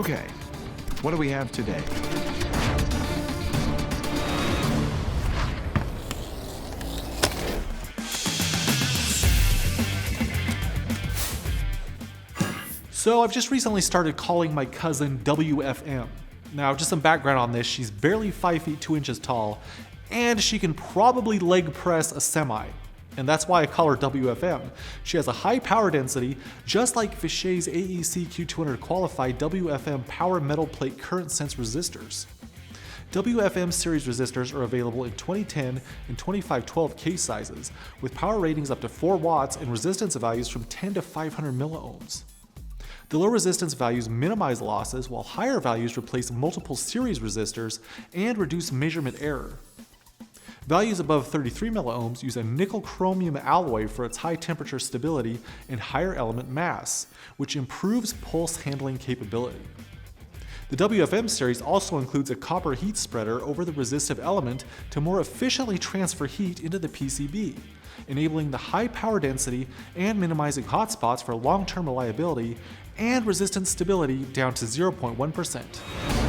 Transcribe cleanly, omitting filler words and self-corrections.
Okay, what do we have today? So I've just recently started calling my cousin WFM. Now, just some background on this, she's barely 5 feet 2 inches tall, and she can probably leg press a semi. And that's why I call her WFM. She has a high power density, just like Vishay's AEC Q200 qualified WFM power metal plate current sense resistors. WFM series resistors are available in 2010 and 2512 case sizes, with power ratings up to 4 watts and resistance values from 10 to 500 milliohms. The low resistance values minimize losses, while higher values replace multiple series resistors and reduce measurement error. Values above 33 milliohms use a nickel-chromium alloy for its high temperature stability and higher element mass, which improves pulse handling capability. The WFM series also includes a copper heat spreader over the resistive element to more efficiently transfer heat into the PCB, enabling the high power density and minimizing hotspots for long-term reliability and resistance stability down to 0.1%.